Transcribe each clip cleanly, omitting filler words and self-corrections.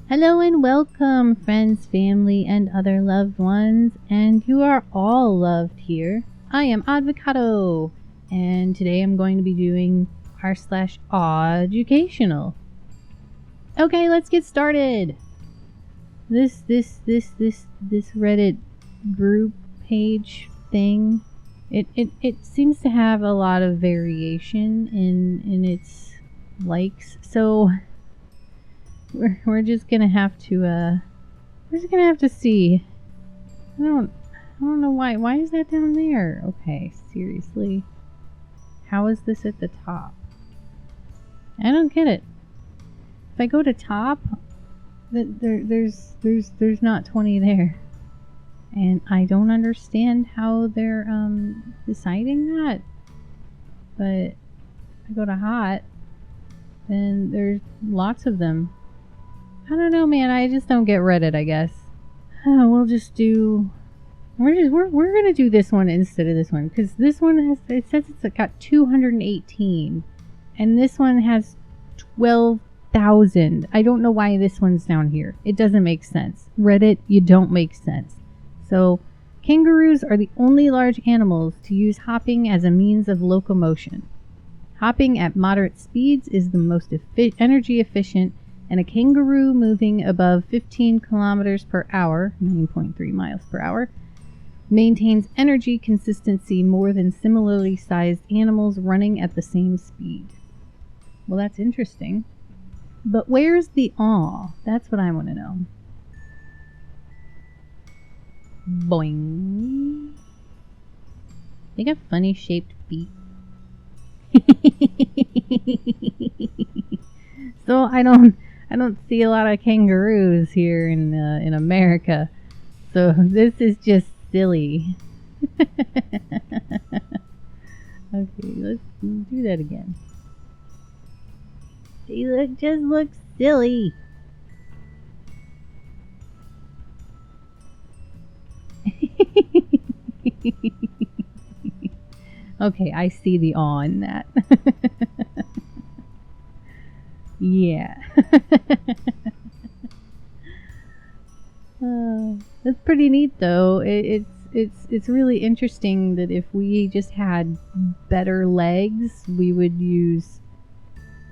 Hello and welcome, friends, family, and other loved ones, and you are all loved here. I am awwducational, and today I'm going to be doing r/awwducational. Okay, let's get started. This Reddit group page thing, it seems to have a lot of variation in its likes, so we're just gonna have to see. I don't know why is that down there? Okay, seriously, how is this at the top? I don't get it. If I go to top, there's not 20 there, and I don't understand how they're deciding that. But if I go to hot, then there's lots of them. I don't know, man. I just don't get Reddit, I guess. We'll just do. We're gonna do this one instead of this one, because this one says it's got 218, and this one has 12,000. I don't know why this one's down here. It doesn't make sense. Reddit, you don't make sense. So, kangaroos are the only large animals to use hopping as a means of locomotion. Hopping at moderate speeds is the most energy efficient, and a kangaroo moving above 15 kilometers per hour, 9.3 miles per hour, maintains energy consistency more than similarly sized animals running at the same speed. Well, that's interesting. But where's the aw? That's what I want to know. Boing. They got funny shaped feet. So I don't see a lot of kangaroos here in America, so this is just silly. Okay, let's do that again. They just look silly. Okay, I see the awe in that. Yeah. That's pretty neat, though. It's really interesting that if we just had better legs, we would use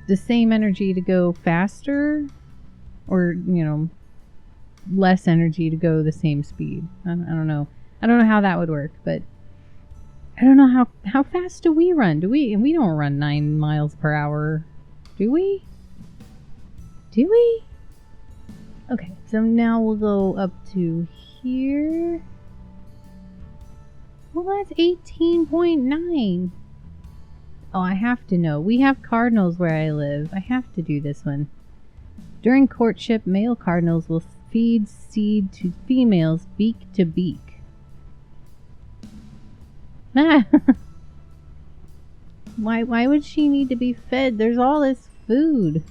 the same energy to go faster, or less energy to go the same speed. I don't know. I don't know how that would work, but I don't know how fast do we run? We don't run 9 miles per hour, do we? Do we? Okay, so now we'll go up to here. Well, that's 18.9. Oh, I have to know. We have cardinals where I live. I have to do this one. During courtship, male cardinals will feed seed to females beak to beak. Ah. Why would she need to be fed? There's all this food.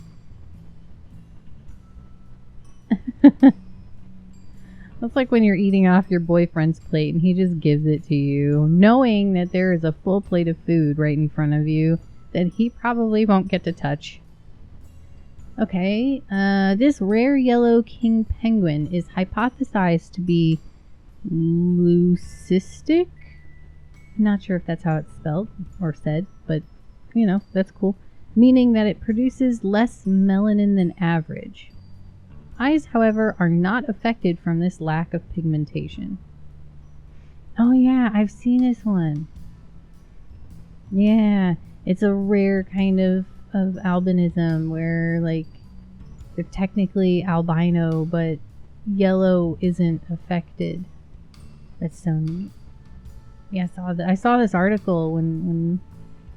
That's like when you're eating off your boyfriend's plate and he just gives it to you, knowing that there is a full plate of food right in front of you that he probably won't get to touch. Okay, this rare yellow king penguin is hypothesized to be leucistic. Not sure if that's how it's spelled or said, but that's cool. Meaning that it produces less melanin than average. Eyes, however, are not affected from this lack of pigmentation. Oh yeah, I've seen this one. Yeah, it's a rare kind of albinism where, like, they're technically albino, but yellow isn't affected. That's so neat. Yeah, I saw this article when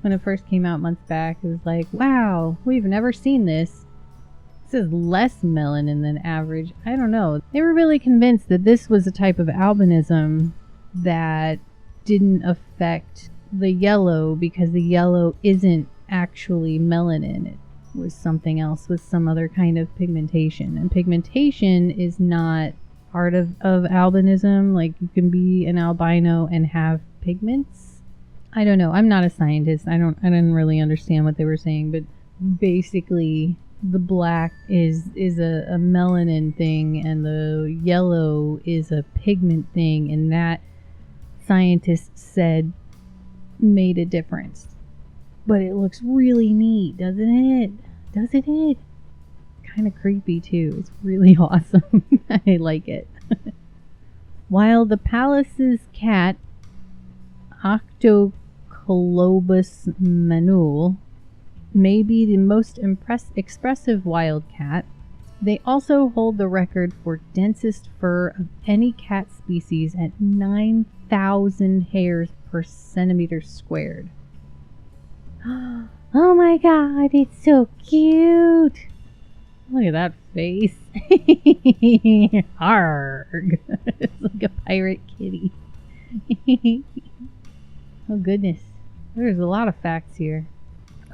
it first came out months back. It was like, wow, we've never seen this. This is less melanin than average. I don't know. They were really convinced that this was a type of albinism that didn't affect the yellow because the yellow isn't actually melanin. It was something else with some other kind of pigmentation. And pigmentation is not part of albinism. Like, you can be an albino and have pigments. I don't know. I'm not a scientist. I didn't really understand what they were saying, but basically the black is a melanin thing and the yellow is a pigment thing, and that scientists said made a difference. But it looks really neat, doesn't it? Doesn't it? Kind of creepy too. It's really awesome. I like it. While the palace's cat, Octocolobus manule, may be the most expressive wild cat, they also hold the record for densest fur of any cat species at 9,000 hairs per centimeter squared. Oh my god, it's so cute! Look at that face. Arrgh. It's like a pirate kitty. Oh goodness. There's a lot of facts here.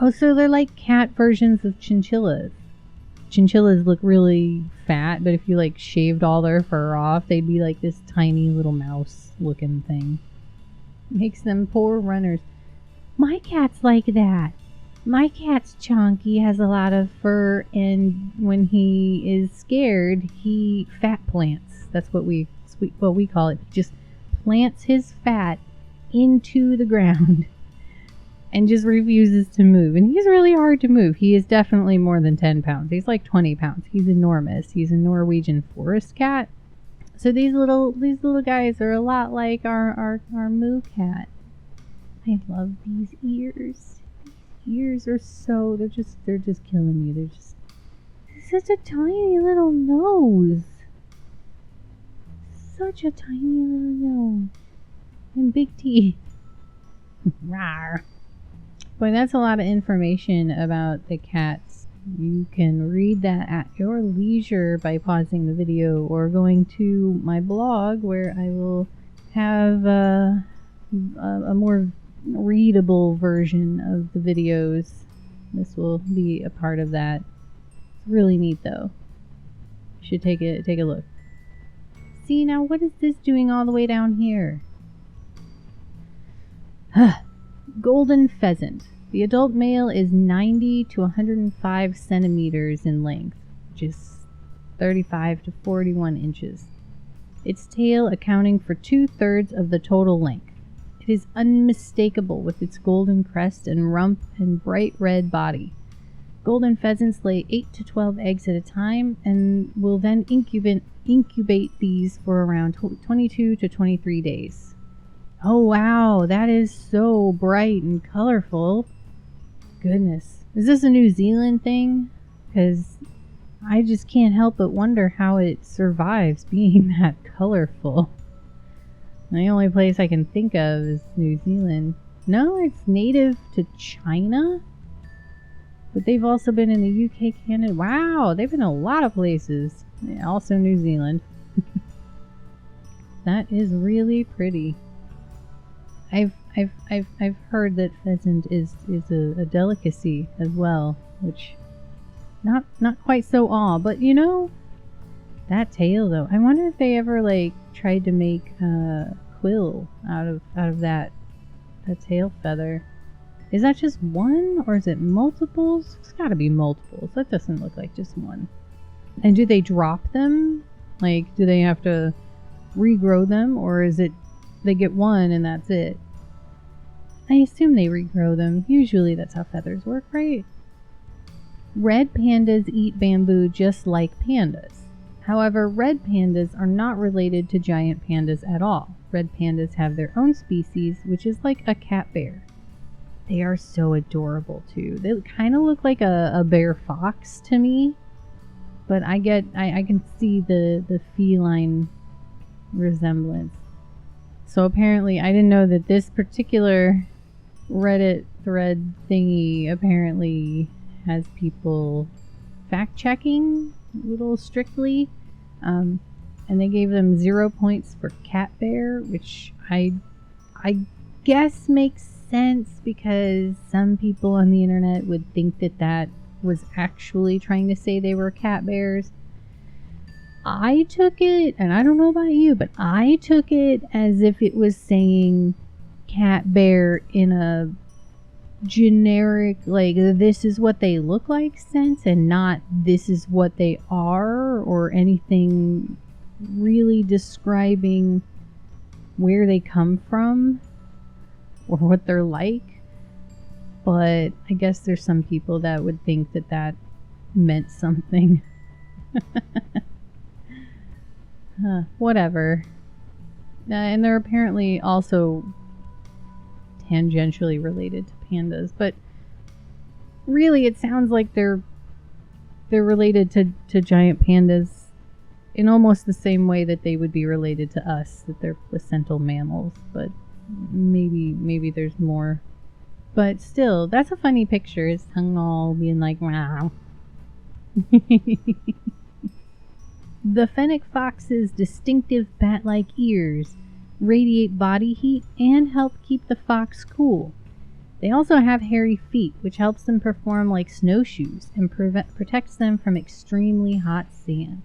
Oh, so they're like cat versions of chinchillas. Chinchillas look really fat, but if you like shaved all their fur off, they'd be like this tiny little mouse looking thing. Makes them poor runners. My cat's like that. My cat's chunky, has a lot of fur, and when he is scared, he fat plants. That's what we call it. He just plants his fat into the ground and just refuses to move. And he's really hard to move. He is definitely more than 10 pounds. He's like 20 pounds. He's enormous. He's a Norwegian forest cat. So these little guys are a lot like our moo cat. I love these ears. Ears are so, they're just killing me. They're just such a tiny little nose. Such a tiny little nose. And big teeth. Rawr. Boy, that's a lot of information about the cats. You can read that at your leisure by pausing the video or going to my blog, where I will have a more readable version of the videos. This will be a part of that. It's really neat though. You should take a look. See, now what is this doing all the way down here? Golden pheasant. The adult male is 90 to 105 centimeters in length, which is 35 to 41 inches. Its tail accounting for 2/3 of the total length. It is unmistakable with its golden crest and rump and bright red body. Golden pheasants lay 8 to 12 eggs at a time and will then incubate these for around 22 to 23 days. Oh wow, that is so bright and colorful. Goodness. Is this a New Zealand thing? Because I just can't help but wonder how it survives being that colorful. The only place I can think of is New Zealand. No, it's native to China. But they've also been in the UK, Canada. Wow, they've been in a lot of places. Also New Zealand. That is really pretty. I've heard that pheasant is a delicacy as well, which not quite so all, but you know, that tail though. I wonder if they ever like tried to make quill out of that tail feather. Is that just one or is it multiples? It's got to be multiples. That doesn't look like just one. And do they drop them? Like, do they have to regrow them, or is it they get one and that's it? I assume they regrow them. Usually that's how feathers work, right? Red pandas eat bamboo just like pandas. However, red pandas are not related to giant pandas at all. Red pandas have their own species, which is like a cat bear. They are so adorable too. They kind of look like a bear fox to me, but I can see the feline resemblance. So apparently, I didn't know that this particular Reddit thread thingy apparently has people fact checking a little strictly, and they gave them 0 points for cat bear, which I guess makes sense because some people on the internet would think that was actually trying to say they were cat bears. I took it, and I don't know about you, but I took it as if it was saying cat bear in a generic, like, this is what they look like sense, and not this is what they are, or anything really describing where they come from or what they're like. But I guess there's some people that would think that that meant something. Whatever. And they're apparently also tangentially related to pandas, but really it sounds like they're related to giant pandas in almost the same way that they would be related to us, that they're placental mammals, but maybe there's more. But still, that's a funny picture. His tongue all being like, wow. The Fennec Fox's distinctive bat-like ears radiate body heat and help keep the fox cool. They also have hairy feet, which helps them perform like snowshoes and protects them from extremely hot sand.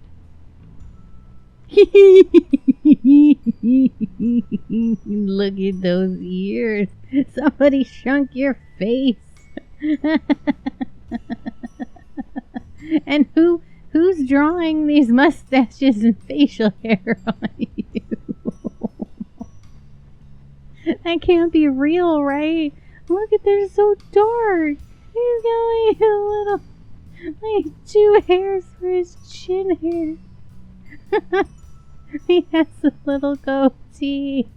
Look at those ears. Somebody shrunk your face. And who's drawing these mustaches and facial hair on you? That can't be real, right? Look at, they're so dark. He's got like a little, like 2 hairs for his chin hair. He has a little goatee.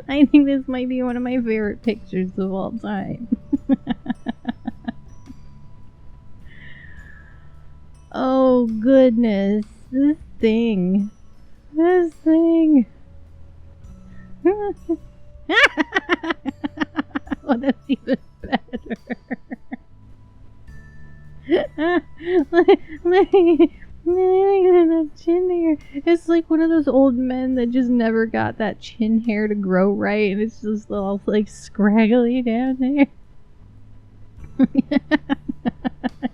I think this might be one of my favorite pictures of all time. Oh goodness, this thing. Oh, that's even better. Look at that chin hair. It's like one of those old men that just never got that chin hair to grow right, and it's just all like scraggly down there.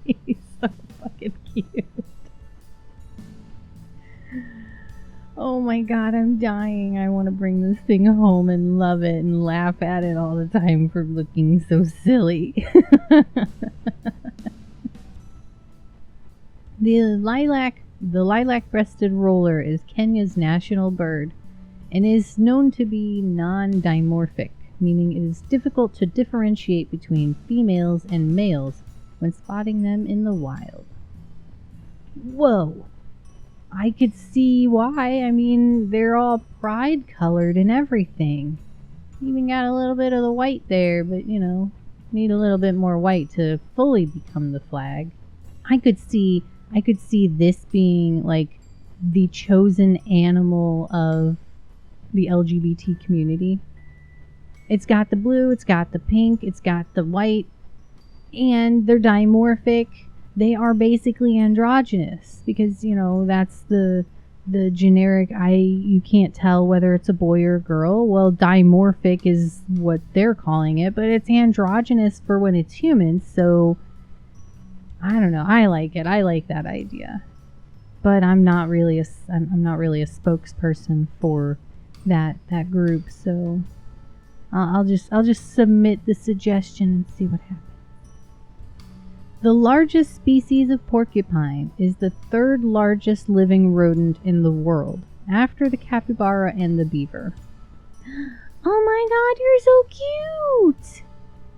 He's so fucking cute. Oh my god, I'm dying. I want to bring this thing home and love it and laugh at it all the time for looking so silly. The lilac-breasted roller is Kenya's national bird and is known to be non-dimorphic, meaning it is difficult to differentiate between females and males when spotting them in the wild. Whoa! I could see why. I mean, they're all pride-colored and everything. Even got a little bit of the white there, but, you know, need a little bit more white to fully become the flag. I could see this being like the chosen animal of the LGBT community. It's got the blue, it's got the pink, it's got the white, and they're dimorphic. They are basically androgynous because, you know, that's the generic, you can't tell whether it's a boy or a girl. Well, dimorphic is what they're calling it, but it's androgynous for when it's human, so I don't know. I like it. I like that idea. But I'm not really a spokesperson for that group, so I'll just submit the suggestion and see what happens. The largest species of porcupine is the 3rd largest living rodent in the world, after the capybara and the beaver. Oh my god, you're so cute!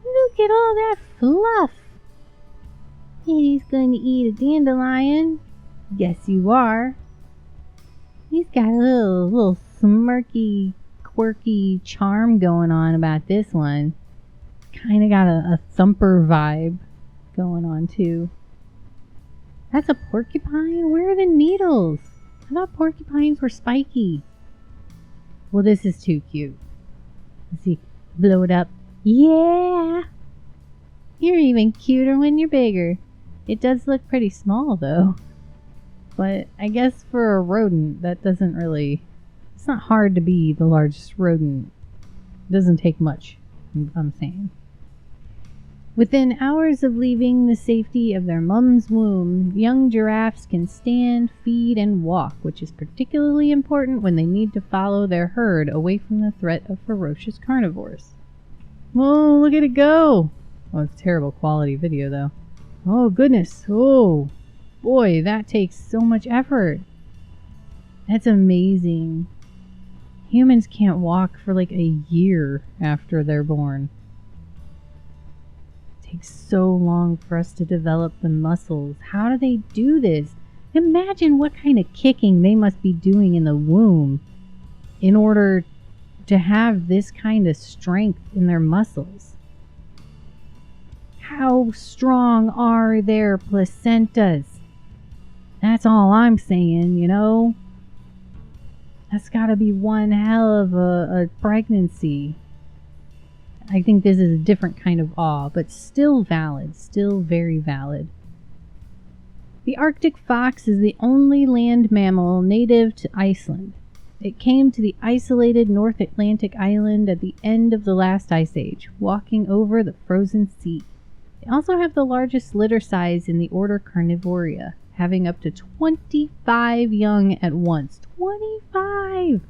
Look at all that fluff! He's going to eat a dandelion. Yes, you are. He's got a little smirky, quirky charm going on about this one. Kind of got a thumper vibe going on, too. That's a porcupine? Where are the needles? I thought porcupines were spiky. Well, this is too cute. Let's see. Blow it up. Yeah! You're even cuter when you're bigger. It does look pretty small, though. But I guess for a rodent, that doesn't really... It's not hard to be the largest rodent. It doesn't take much, I'm saying. Within hours of leaving the safety of their mom's womb, young giraffes can stand, feed, and walk, which is particularly important when they need to follow their herd away from the threat of ferocious carnivores. Whoa, look at it go! Oh, it's terrible quality video, though. Oh, goodness. Oh, boy, that takes so much effort. That's amazing. Humans can't walk for like a year after they're born. It takes so long for us to develop the muscles. How do they do this? Imagine what kind of kicking they must be doing in the womb in order to have this kind of strength in their muscles. How strong are their placentas? That's all I'm saying, you know? That's gotta be one hell of a pregnancy. I think this is a different kind of awe, but still valid, still very valid. The Arctic fox is the only land mammal native to Iceland. It came to the isolated North Atlantic island at the end of the last ice age, walking over the frozen sea. They also have the largest litter size in the order Carnivoria, having up to 25 young at once. 25!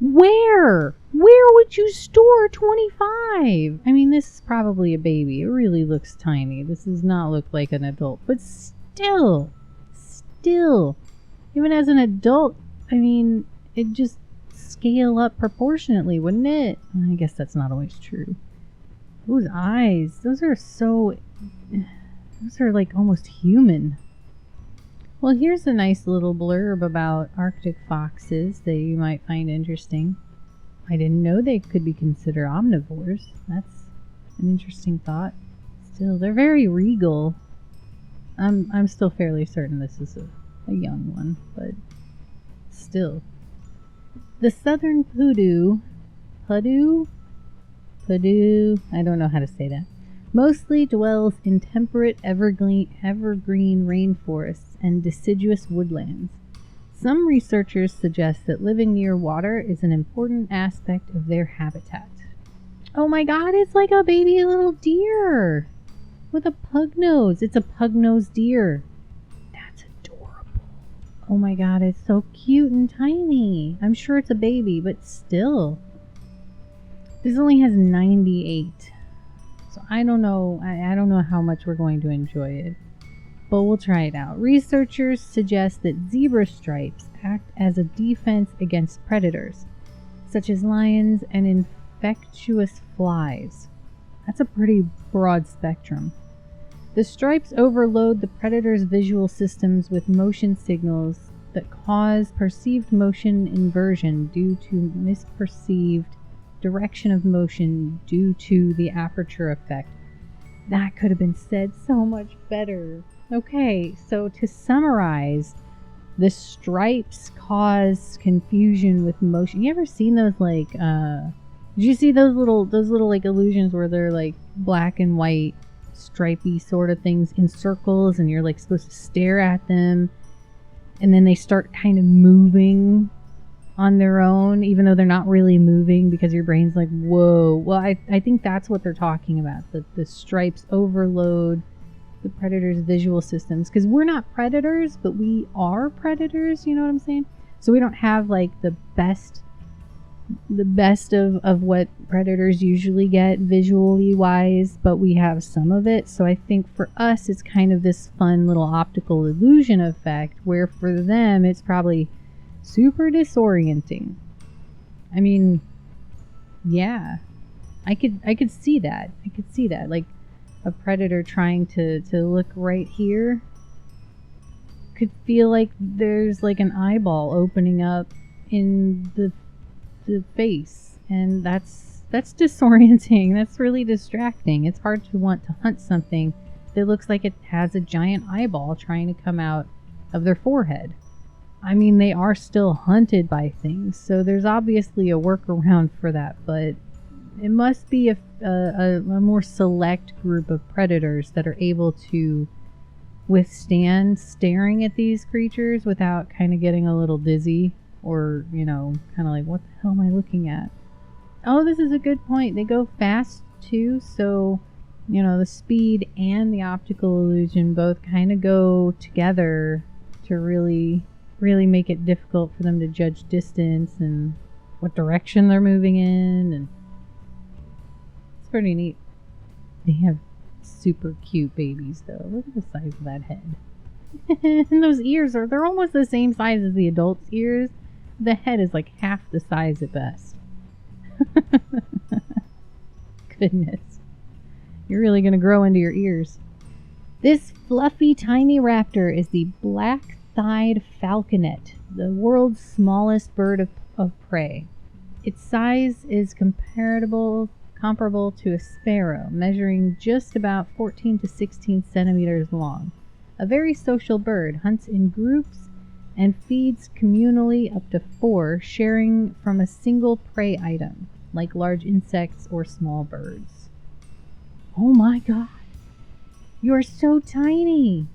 Where? Where would you store 25? I mean, this is probably a baby. It really looks tiny. This does not look like an adult. But still, even as an adult, I mean, it'd just scale up proportionately, wouldn't it? I guess that's not always true. Those eyes, those are like almost human. Well, here's a nice little blurb about Arctic foxes that you might find interesting. I didn't know they could be considered omnivores. That's an interesting thought. Still, they're very regal. I'm still fairly certain this is a young one, but still. The southern pudu, I don't know how to say that, mostly dwells in temperate evergreen rainforests and deciduous woodlands. Some researchers suggest that living near water is an important aspect of their habitat. Oh my god, it's like a baby little deer with a pug nose. It's a pug-nosed deer. That's adorable. Oh my god, it's so cute and tiny. I'm sure it's a baby, but still. This only has 98. So I don't know. I don't know how much we're going to enjoy it. But we'll try it out. Researchers suggest that zebra stripes act as a defense against predators, such as lions and infectious flies. That's a pretty broad spectrum. The stripes overload the predator's visual systems with motion signals that cause perceived motion inversion due to misperceived direction of motion due to the aperture effect. That could have been said so much better. Okay, so to summarize, the stripes cause confusion with motion. You ever seen those like did you see those little like illusions where they're like black and white stripy sort of things in circles and you're like supposed to stare at them and then they start kind of moving on their own even though they're not really moving because your brain's like, whoa. Well, I think that's what they're talking about. The stripes overload the predator's visual systems because we're not predators, but we are predators, you know what I'm saying? So we don't have like the best of what predators usually get visually wise, but we have some of it. So I think for us it's kind of this fun little optical illusion effect where for them it's probably super disorienting. I mean, yeah, I could see that. Like a predator trying to look right here could feel like there's like an eyeball opening up in the face, and that's disorienting. That's really distracting. It's hard to want to hunt something that looks like it has a giant eyeball trying to come out of their forehead. I mean, they are still hunted by things, so there's obviously a workaround for that, but it must be a more select group of predators that are able to withstand staring at these creatures without kind of getting a little dizzy or, you know, kind of like, what the hell am I looking at? Oh, this is a good point. They go fast too, so You know, the speed and the optical illusion both kind of go together to really make it difficult for them to judge distance and what direction they're moving in, and it's pretty neat. They have super cute babies though. Look at the size of that head. And those ears they're almost the same size as the adult's ears. The head is like half the size at best. Goodness. You're really going to grow into your ears. This fluffy tiny raptor is the black-thighed falconet, the world's smallest bird of prey. Its size is comparable to a sparrow, measuring just about 14 to 16 centimeters long. A very social bird, hunts in groups and feeds communally up to 4, sharing from a single prey item, like large insects or small birds. Oh my god. You're so tiny.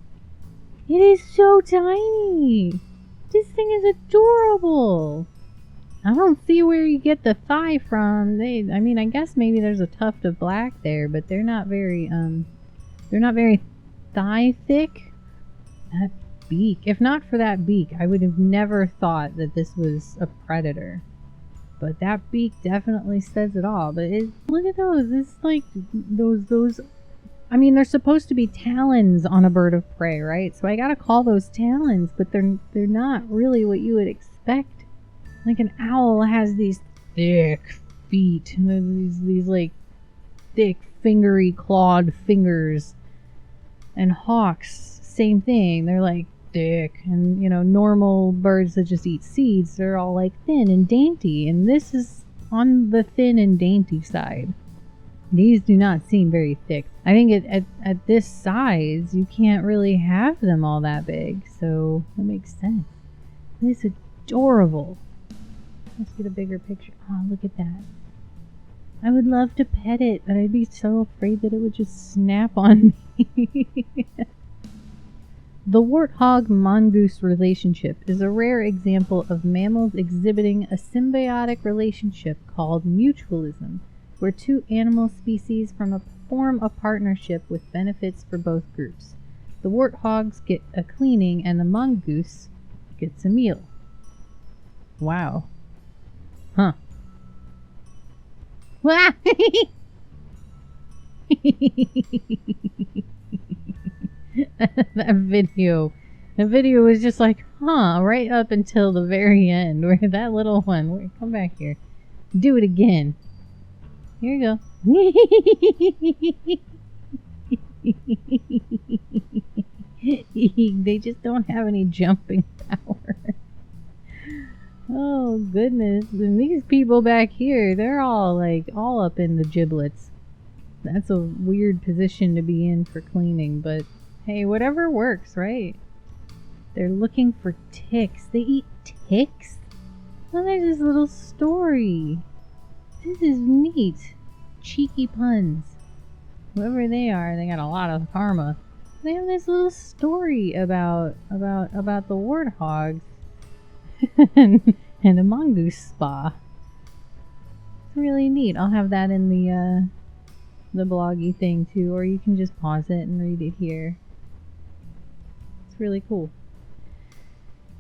It is so tiny. This thing is adorable. I don't see where you get the thigh from. I mean, I guess maybe there's a tuft of black there, but they're not very thigh thick. That beak. If not for that beak, I would have never thought that this was a predator. But that beak definitely says it all. But look at those. It's like those. I mean, they're supposed to be talons on a bird of prey, right? So I gotta call those talons, but they're not really what you would expect. Like an owl has these thick feet, these like thick, fingery, clawed fingers, and hawks, same thing. They're like thick, and you know, normal birds that just eat seeds, they're all like thin and dainty, and this is on the thin and dainty side. These do not seem very thick. I think at this size you can't really have them all that big, so that makes sense. It's adorable. Let's get a bigger picture. Oh, look at that. I would love to pet it, but I'd be so afraid that it would just snap on me. The warthog-mongoose relationship is a rare example of mammals exhibiting a symbiotic relationship called mutualism, where two animal species form a partnership with benefits for both groups. The warthogs get a cleaning and the mongoose gets a meal. Wow. Huh. That video was just like, huh, right up until the very end, where that little one, come back here, do it again. Here you go. They just don't have any jumping power. Oh goodness. And these people back here, they're all up in the giblets. That's a weird position to be in for cleaning, but hey, whatever works, right? They're looking for ticks. They eat ticks? Oh, there's this little story. This is neat. Cheeky puns. Whoever they are, they got a lot of karma. They have this little story about the warthogs and a mongoose spa. It's really neat. I'll have that in the bloggy thing too, or you can just pause it and read it here. It's really cool.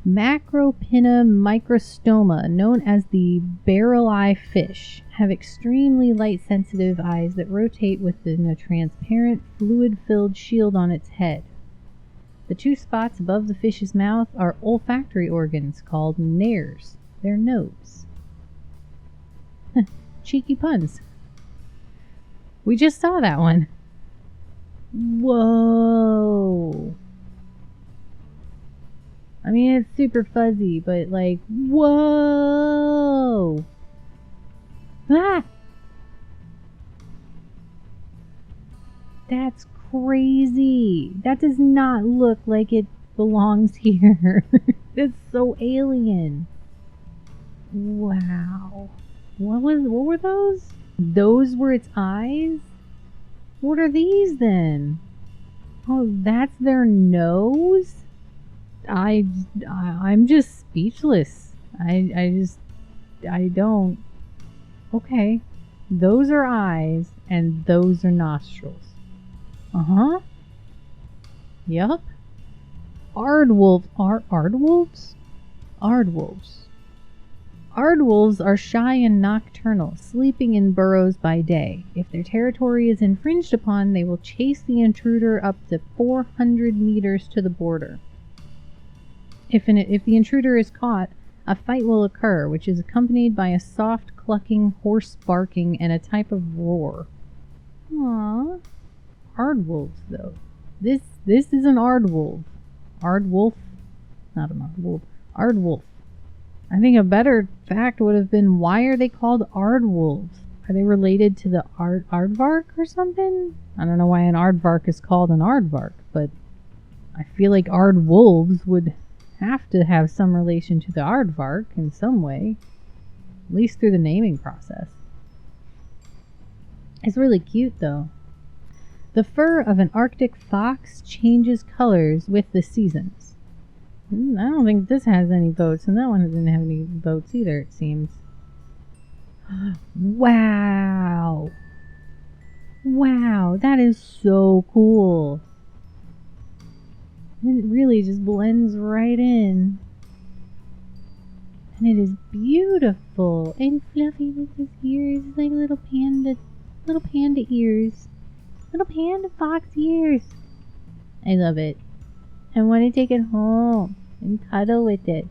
Macropinna microstoma, known as the barrel eye fish, have extremely light-sensitive eyes that rotate within a transparent, fluid-filled shield on its head. The two spots above the fish's mouth are olfactory organs called nares, their nose. Cheeky puns. We just saw that one. Whoa. I mean, it's super fuzzy, but like, whoa! Ah! That's crazy. That does not look like it belongs here. It's so alien. Wow. What were those? Those were its eyes? What are these then? Oh, that's their nose? I'm just speechless. I don't. Okay. Those are eyes and those are nostrils. Uh-huh. Yup. Aardwolves. Aardwolves? Aardwolves. Aardwolves are shy and nocturnal, sleeping in burrows by day. If their territory is infringed upon, they will chase the intruder up to 400 meters to the border. If the intruder is caught, a fight will occur, which is accompanied by a soft clucking, hoarse barking, and a type of roar. Aww. Aardwolves, though. This is an aardwolf. Aardwolf? Not an aardwolf. Aardwolf. I think a better fact would have been, why are they called aardwolves? Are they related to the aardvark or something? I don't know why an aardvark is called an aardvark, but I feel like aardwolves would have to have some relation to the aardvark in some way, at least through the naming process. It's really cute, though. The fur of an Arctic fox changes colors with the seasons. I don't think this has any votes, and that one didn't have any votes either, it seems. Wow! Wow, that is so cool. It really just blends right in. And it is beautiful and fluffy with his ears, like little panda ears. Little panda fox ears. I love it. I want to take it home and cuddle with it.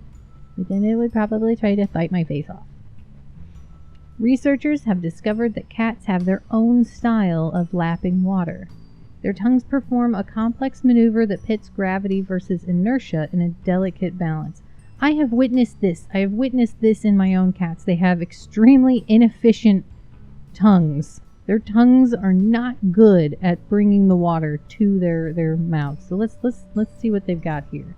But then it would probably try to fight my face off. Researchers have discovered that cats have their own style of lapping water. Their tongues perform a complex maneuver that pits gravity versus inertia in a delicate balance. I have witnessed this. I have witnessed this in my own cats. They have extremely inefficient tongues. Their tongues are not good at bringing the water to their mouths. So let's see what they've got here.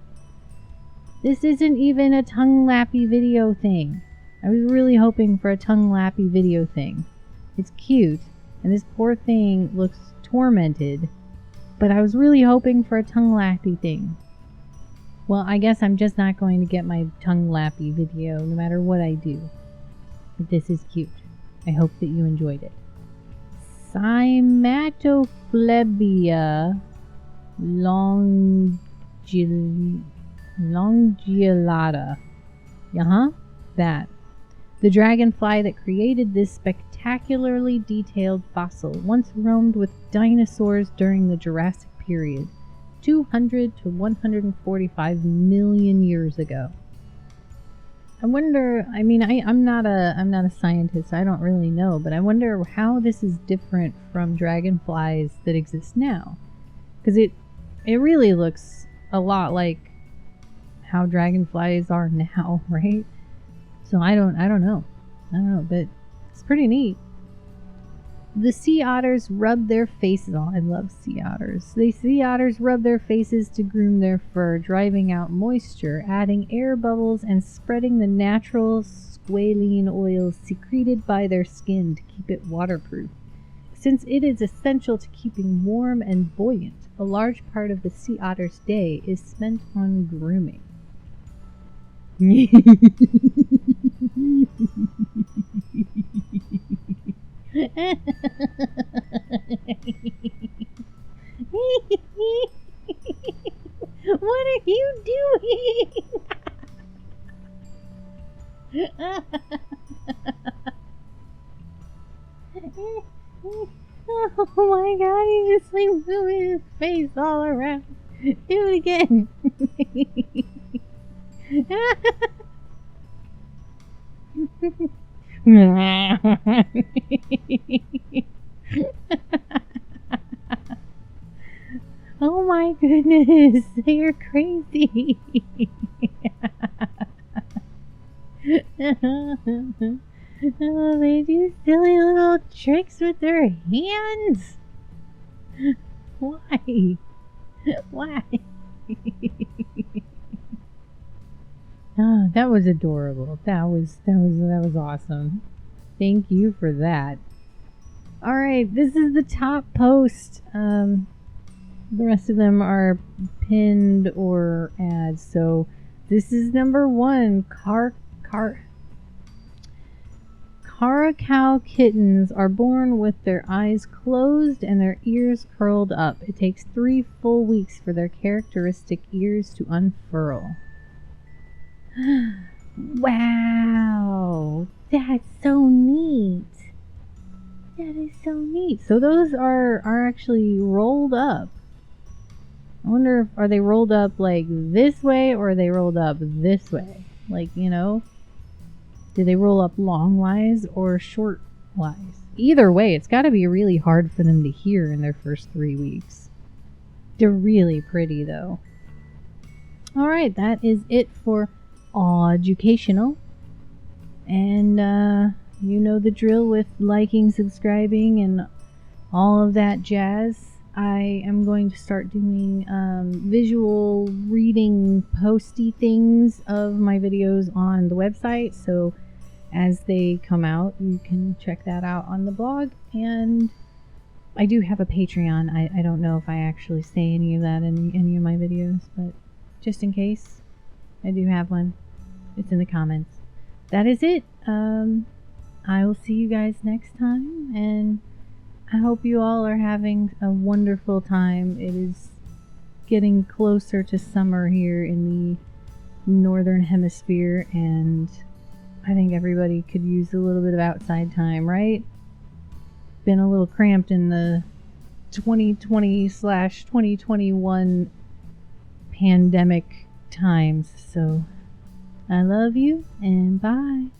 This isn't even a tongue lappy video thing. I was really hoping for a tongue lappy video thing. It's cute, and this poor thing looks tormented, but I was really hoping for a tongue lappy thing. Well, I guess I'm just not going to get my tongue lappy video no matter what I do. But this is cute. I hope that you enjoyed it. Cymatophlebia longiolata. That. The dragonfly that created this spectacularly detailed fossil once roamed with dinosaurs during the Jurassic period, 200 to 145 million years ago. I wonder, I mean, I'm not a scientist, I don't really know, but I wonder how this is different from dragonflies that exist now. Because it really looks a lot like how dragonflies are now, right? So I don't know, but it's pretty neat. The sea otters rub their faces on. I love sea otters. The sea otters rub their faces to groom their fur, driving out moisture, adding air bubbles, and spreading the natural squalene oils secreted by their skin to keep it waterproof. Since it is essential to keeping warm and buoyant, a large part of the sea otter's day is spent on grooming. What are you doing? Oh my god, he's just like moving his face all around. Do it again. Oh my goodness, they're crazy. Oh, they do silly little tricks with their hands. Why? Why? Oh, that was adorable. That was awesome. Thank you for that. All right, this is the top post. The rest of them are pinned or ads. So this is number 1. caracal kittens are born with their eyes closed and their ears curled up. It takes 3 full weeks for their characteristic ears to unfurl. Wow, that's so neat. That is so neat. So those are actually rolled up. I wonder if are they rolled up like this way or are they rolled up this way? Like, you know, do they roll up longwise or shortwise? Either way, it's got to be really hard for them to hear in their first 3 weeks. They're really pretty though. All right, that is it for awwducational. And you know the drill with liking, subscribing, and all of that jazz. I am going to start doing visual reading posty things of my videos on the website. So as they come out, you can check that out on the blog. And I do have a Patreon. I don't know if I actually say any of that in any of my videos, but just in case, I do have one. It's in the comments. That is it. I will see you guys next time, and I hope you all are having a wonderful time. It is getting closer to summer here in the northern hemisphere, and I think everybody could use a little bit of outside time, right? Been a little cramped in the 2020/2021 pandemic times, so I love you and bye.